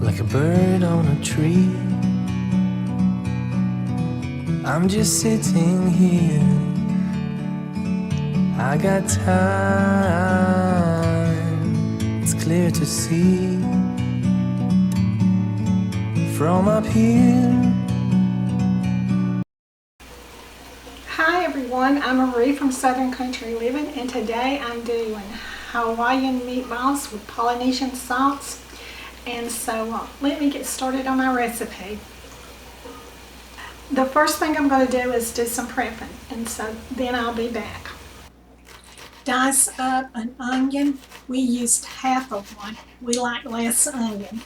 like a bird on a tree. I'm just sitting here, I got time, it's clear to see from up here. Hi everyone, I'm Marie from Southern Country Living, and today I'm doing Hawaiian meatballs with Polynesian salts. And so let me get started on my recipe. The first thing I'm going to do is do some prepping, and so then I'll be back. Dice up an onion. We used half of one. We like less onion.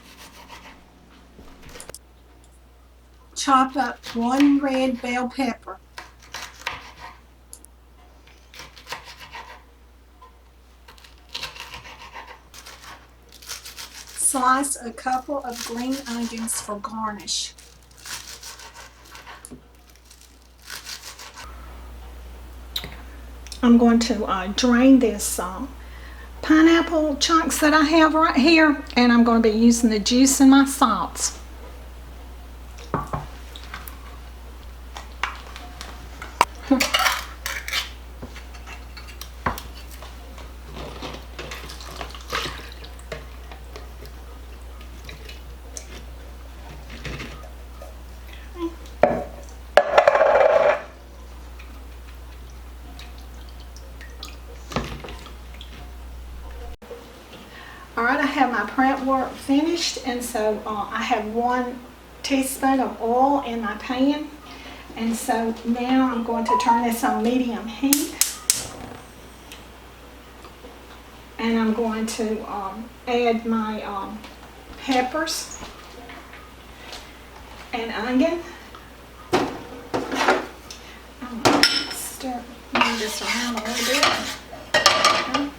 Chop up one red bell pepper. Slice a couple of green onions for garnish. I'm going to drain this pineapple chunks that I have right here, and I'm going to be using the juice in my salts. Alright, I have my prep work finished, and so I have 1 teaspoon of oil in my pan, and so now I'm going to turn this on medium heat, and I'm going to add my peppers and onion. I'm going to move this around a little bit. Okay.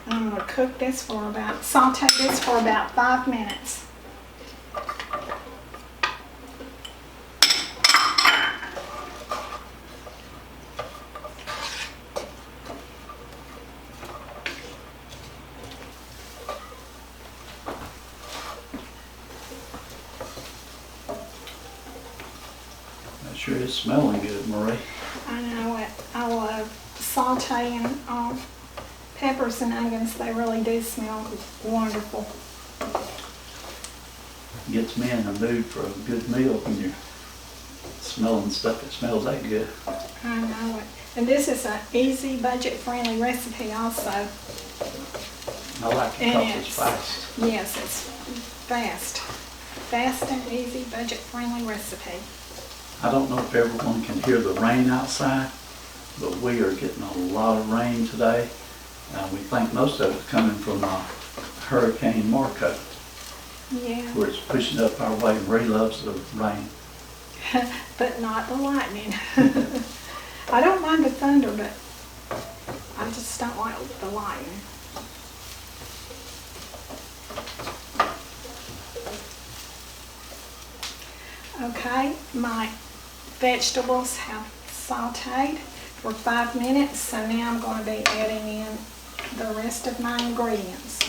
I'm going to cook this for saute this for about 5 minutes. That sure is smelling good, Marie. I know it. I love sauteing peppers and onions. They really do smell wonderful. Gets me in the mood for a good meal when you're smelling stuff that smells that good. I know it. And this is an easy, budget-friendly recipe also. I like it because it's fast. Yes, it's fast. Fast and easy, budget-friendly recipe. I don't know if everyone can hear the rain outside, but we are getting a lot of rain today. We think most of it's coming from Hurricane Marco, Yeah. where it's pushing up our way. Ray loves the rain. But not the lightning. I don't mind the thunder, but I just don't like the lightning. Okay, my vegetables have sauteed for 5 minutes, so now I'm going to be adding in the rest of my ingredients.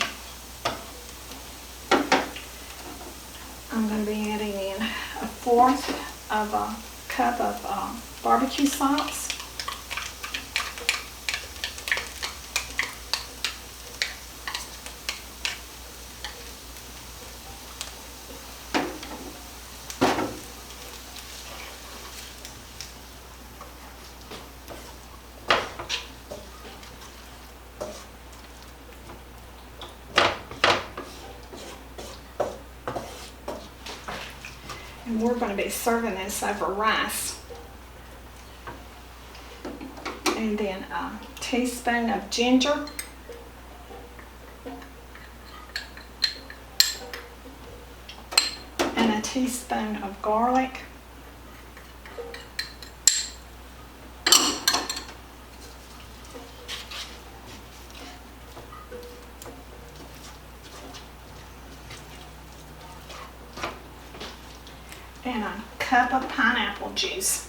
I'm going to be adding in 1/4 of a cup of barbecue sauce, and we're going to be serving this over rice. And then a teaspoon of ginger, and a teaspoon of garlic, and a cup of pineapple juice.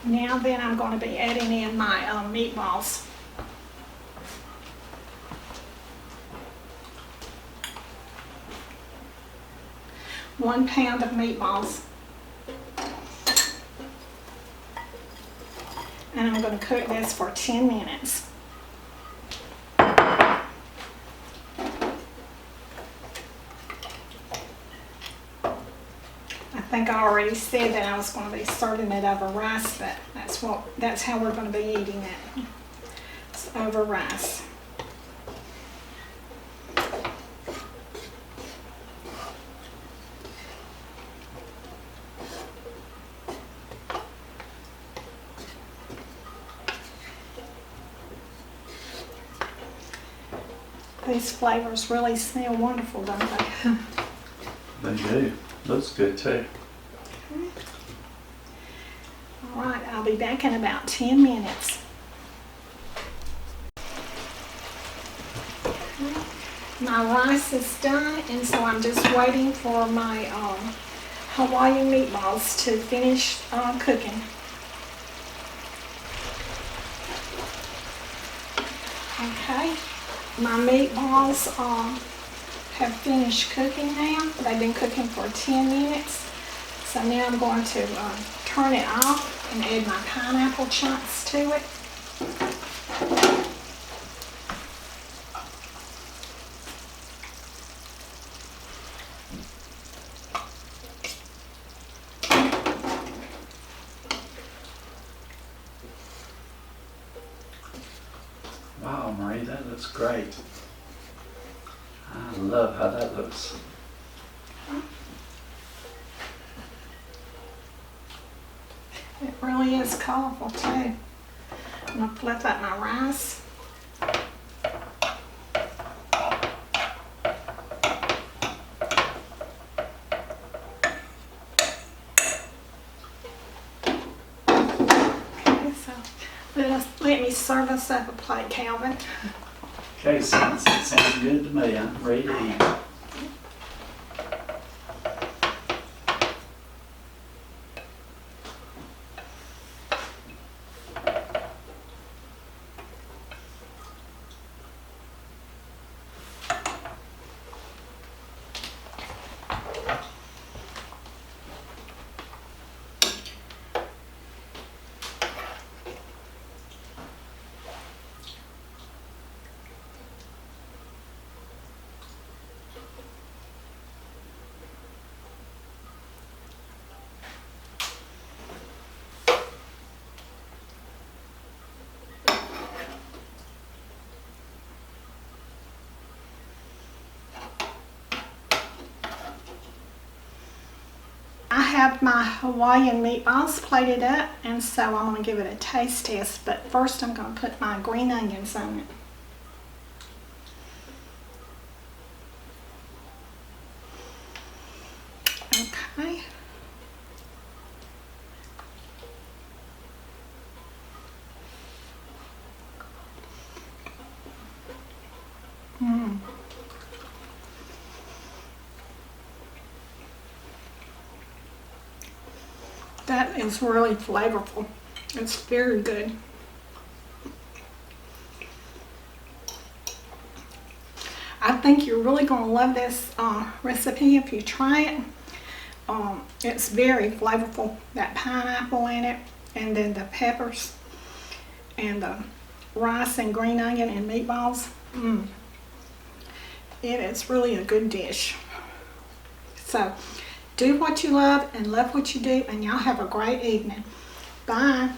Now then I'm going to be adding in my meatballs. One pound of meatballs. And I'm going to cook this for 10 minutes. I think I already said that I was going to be serving it over rice, but that's how we're going to be eating it. It's over rice. These flavors really smell wonderful, don't they? They do. Looks good too. All right, I'll be back in about 10 minutes. My rice is done, and so I'm just waiting for my Hawaiian meatballs to finish cooking. Okay, my meatballs have finished cooking now. They've been cooking for 10 minutes. So now I'm going to turn it off and add my pineapple chunks to it. Wow, Marie, that looks great. I love how that looks. It really is colorful too. I'm going to flip up my rice. Okay, so let me serve us up a plate, Calvin. Okay, sounds good to me. I'm ready to eat. I have my Hawaiian meatballs plated up, and so I'm going to give it a taste test, but first I'm going to put my green onions on it. Okay. That is really flavorful. It's very good. I think you're really going to love this recipe if you try it. It's very flavorful. That pineapple in it, and then the peppers, and the rice and green onion and meatballs. It is really a good dish. So, do what you love and love what you do, and y'all have a great evening. Bye.